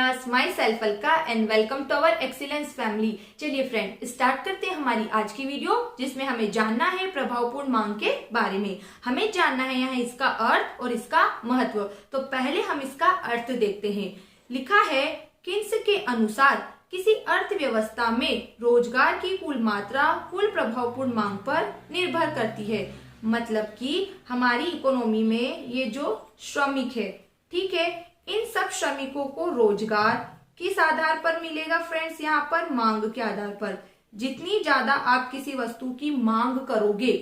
Beginners, myself Alka and welcome to our excellence family. चलिए friend, start करते हैं हमारी आज की वीडियो, जिसमें हमें जानना है प्रभावपूर्ण मांग के बारे में। हमें जानना है यहाँ इसका अर्थ और इसका महत्व। तो पहले हम इसका अर्थ देखते हैं। लिखा है, किन्स के अनुसार किसी अर्थव्यवस्था में रोजगार की कुल मात्रा कुल प्रभावपूर्ण मांग पर निर्भर करती है। मतलब कि हमारी इकोनॉमी में ये जो श्रमिक है, ठीक है, इन सब श्रमिकों को रोजगार किस आधार पर मिलेगा फ्रेंड्स? यहाँ पर मांग के आधार पर। जितनी ज्यादा आप किसी वस्तु की मांग करोगे,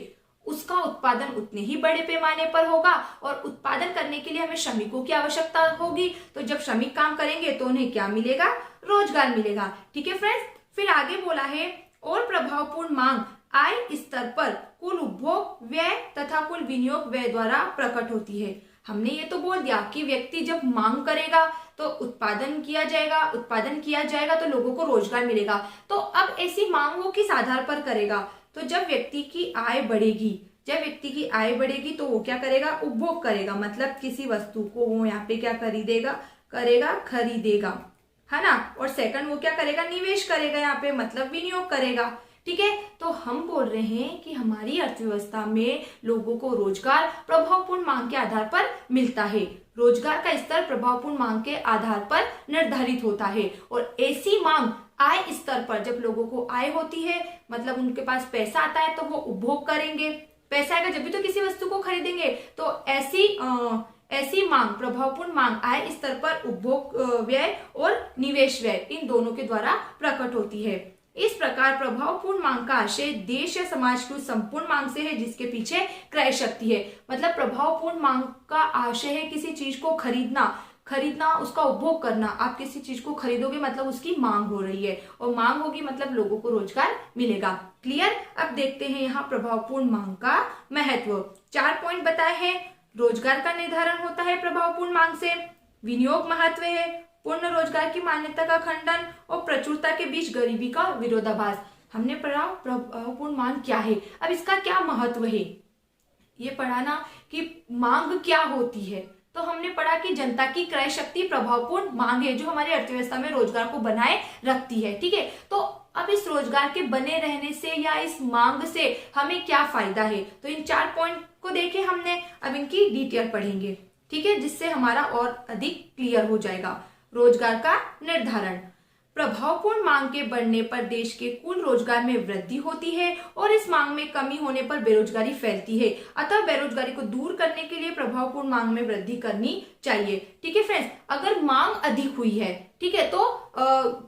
उसका उत्पादन उतने ही बड़े पैमाने पर होगा, और उत्पादन करने के लिए हमें श्रमिकों की आवश्यकता होगी। तो जब श्रमिक काम करेंगे तो उन्हें क्या मिलेगा? रोजगार मिलेगा। ठीक है फ्रेंड्स, फिर आगे बोला है, और प्रभावपूर्ण मांग आय स्तर पर कुल उपभोग व्यय तथा कुल विनियोग व्यय द्वारा प्रकट होती है। हमने ये तो बोल दिया कि व्यक्ति जब मांग करेगा तो उत्पादन किया जाएगा तो लोगों को रोजगार मिलेगा। तो अब ऐसी मांग वो किस आधार पर करेगा? तो जब व्यक्ति की आय बढ़ेगी तो वो क्या करेगा? उपभोग करेगा। मतलब किसी वस्तु को वो यहाँ पे क्या खरीदेगा, है ना। और सेकंड, वो क्या करेगा? निवेश करेगा यहाँ पे, मतलब विनियोग करेगा। ठीक है, तो हम बोल रहे हैं कि हमारी अर्थव्यवस्था में लोगों को रोजगार प्रभावपूर्ण मांग के आधार पर मिलता है। रोजगार का स्तर प्रभावपूर्ण मांग के आधार पर निर्धारित होता है। और ऐसी मांग आय स्तर पर, जब लोगों को आय होती है, मतलब उनके पास पैसा आता है, तो वो उपभोग करेंगे। पैसा आएगा जब भी तो किसी वस्तु को खरीदेंगे। तो ऐसी मांग, प्रभावपूर्ण मांग आय स्तर पर उपभोग व्यय और निवेश व्यय, इन दोनों के द्वारा प्रकट होती है। इस प्रकार प्रभावपूर्ण मांग का आशय देश या समाज की उस संपूर्ण मांग से है जिसके पीछे क्रय शक्ति है। मतलब प्रभावपूर्ण मांग का आशय है किसी चीज को खरीदना, उसका उपभोग करना। आप किसी चीज को खरीदोगे मतलब उसकी मांग हो रही है, और मांग होगी मतलब लोगों को रोजगार मिलेगा। क्लियर? अब देखते हैं यहाँ प्रभावपूर्ण मांग का महत्व। 4 पॉइंट बताए हैं। रोजगार का निर्धारण होता है प्रभावपूर्ण मांग से, विनियोग महत्व है, पूर्ण रोजगार की मान्यता का खंडन, और प्रचुरता के बीच गरीबी का विरोधाभास। हमने पढ़ा प्रभावपूर्ण मांग क्या है। अब इसका क्या महत्व है ये पढ़ा ना, कि मांग क्या होती है। तो हमने पढ़ा कि जनता की क्रय शक्ति प्रभावपूर्ण मांग है, जो हमारी अर्थव्यवस्था में रोजगार को बनाए रखती है। ठीक है, तो अब इस रोजगार के बने रहने से या इस मांग से हमें क्या फायदा है? तो इन 4 पॉइंट को देखे हमने, अब इनकी डिटेल पढ़ेंगे, ठीक है, जिससे हमारा और अधिक क्लियर हो जाएगा। रोजगार का निर्धारण। प्रभावपूर्ण मांग के बढ़ने पर देश के कुल रोजगार में वृद्धि होती है, और इस मांग में कमी होने पर बेरोजगारी फैलती है। अतः बेरोजगारी को दूर करने के लिए प्रभावपूर्ण मांग में वृद्धि करनी चाहिए। ठीक है फ्रेंड्स, अगर मांग अधिक हुई है, ठीक है, तो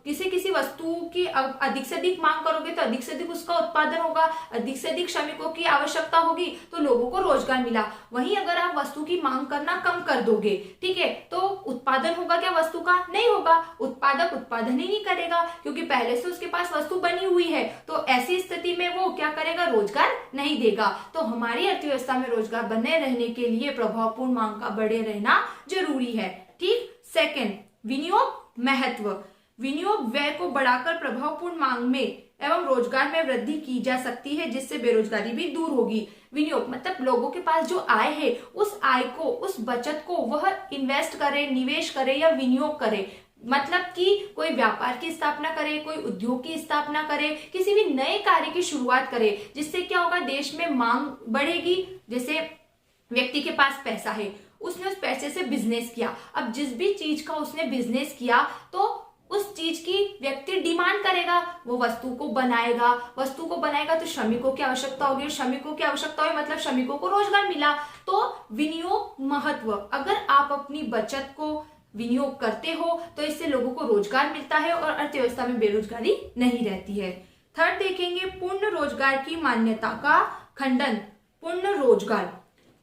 किसी वस्तु की अधिक से अधिक मांग करोगे तो अधिक से अधिक उसका उत्पादन होगा, अधिक से अधिक श्रमिकों की आवश्यकता होगी, तो लोगों को रोजगार मिला। वहीं अगर आप वस्तु की मांग करना कम कर दोगे, ठीक है, तो उत्पादन होगा क्या वस्तु का? नहीं होगा। उत्पादक उत्पादन ही नहीं करेगा, क्योंकि पहले से उसके पास वस्तु बनी हुई है। तो ऐसी स्थिति में वो क्या करेगा? रोजगार नहीं देगा। तो हमारी अर्थव्यवस्था में रोजगार बने रहने के लिए प्रभावपूर्ण मांग का बढ़े रहना जरूरी है। ठीक। सेकंड, विनियोग महत्व। विनियोग व्यय को बढ़ाकर प्रभावपूर्ण मांग में एवं रोजगार में वृद्धि की जा सकती है, जिससे बेरोजगारी भी दूर होगी। विनियोग मतलब लोगों के पास जो आय है, उस आय को, उस बचत को वह इन्वेस्ट करे, निवेश करे या विनियोग करे। मतलब कि कोई व्यापार की स्थापना करे, कोई उद्योग की स्थापना करे, किसी भी नए कार्य की शुरुआत करे, जिससे क्या होगा? देश में मांग बढ़ेगी। जैसे व्यक्ति के पास पैसा है, उसने उस पैसे से बिजनेस किया। अब जिस भी चीज का उसने बिजनेस किया, तो उस चीज की व्यक्ति डिमांड करेगा, वो वस्तु को बनाएगा तो श्रमिकों की आवश्यकता होगी, श्रमिकों की आवश्यकता हुई मतलब श्रमिकों को रोजगार मिला। तो विनियोग महत्व, अगर आप अपनी बचत को विनियोग करते हो तो इससे लोगों को रोजगार मिलता है और अर्थव्यवस्था में बेरोजगारी नहीं रहती है। थर्ड देखेंगे, पूर्ण रोजगार की मान्यता का खंडन। पूर्ण रोजगार,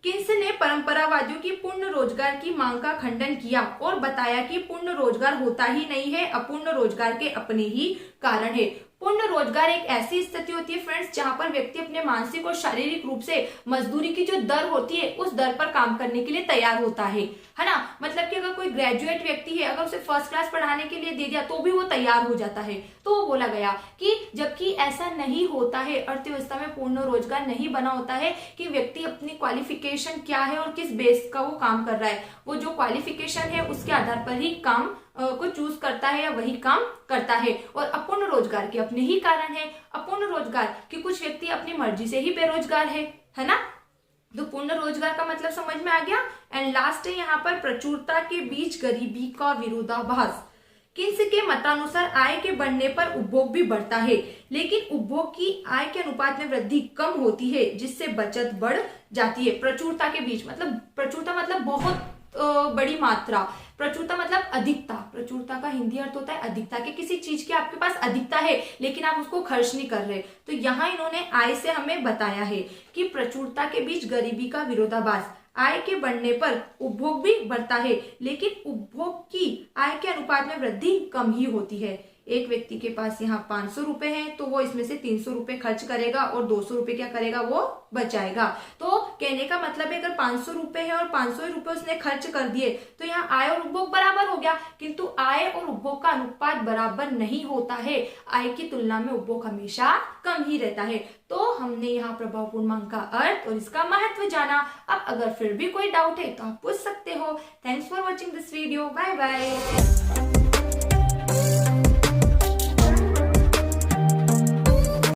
किन्स ने परंपरावादियों की पूर्ण रोजगार की मांग का खंडन किया और बताया कि पूर्ण रोजगार होता ही नहीं है, अपूर्ण रोजगार के अपने ही कारण है। पूर्ण रोजगार एक ऐसी स्थिति होती है फ्रेंड्स, जहां पर व्यक्ति अपने मानसिक और शारीरिक रूप से मजदूरी की जो दर होती है, उस दर पर काम करने के लिए तैयार होता है ना। मतलब कि अगर कोई ग्रेजुएट व्यक्ति है, अगर उसे फर्स्ट क्लास पढ़ाने के लिए दे दिया तो भी वो तैयार हो जाता है। तो वो बोला गया कि जबकि ऐसा नहीं होता है, अर्थव्यवस्था में पूर्ण रोजगार नहीं बना होता है कि व्यक्ति अपनी क्वालिफिकेशन क्या है और किस बेस का वो काम कर रहा है, वो जो क्वालिफिकेशन है उसके आधार पर ही काम को चूज करता है या वही काम करता है। और अपूर्ण रोजगार के अपने ही कारण है। अपूर्ण रोजगार कि कुछ व्यक्ति अपनी मर्जी से ही बेरोजगार है ना। तो पूर्ण रोजगार का मतलब समझ में आ गया। एंड लास्ट है यहाँ पर प्रचुरता के बीच गरीबी का विरोधाभास। किन्स के मतानुसार आय के बढ़ने पर उपभोग भी बढ़ता है, लेकिन उपभोग की आय के अनुपात में वृद्धि कम होती है, जिससे बचत बढ़ जाती है। प्रचुरता के बीच मतलब प्रचुरता मतलब बहुत बड़ी मात्रा, प्रचुरता मतलब अधिकता। प्रचुरता का हिंदी अर्थ होता है अधिकता, कि किसी चीज की आपके पास अधिकता है लेकिन आप उसको खर्च नहीं कर रहे। तो यहाँ इन्होंने आय से हमें बताया है कि प्रचुरता के बीच गरीबी का विरोधाभास। आय के बढ़ने पर उपभोग भी बढ़ता है, लेकिन उपभोग की आय के अनुपात में वृद्धि कम ही होती है। एक व्यक्ति के पास यहाँ 500 रुपए हैं, तो वो इसमें से 300 रुपए खर्च करेगा और 200 रुपए क्या करेगा, वो बचाएगा। तो कहने का मतलब है अगर 500 रुपए है और 500 रुपए उसने खर्च कर दिए तो यहाँ आय और उपभोग बराबर हो गया, किंतु आय और उपभोग का अनुपात बराबर नहीं होता है। आय की तुलना में उपभोग हमेशा कम ही रहता है। तो हमने यहाँ प्रभावपूर्ण मांग का अर्थ और इसका महत्व जाना। अब अगर फिर भी कोई डाउट है तो आप पूछ सकते हो। Thanks for watching this video. Bye bye.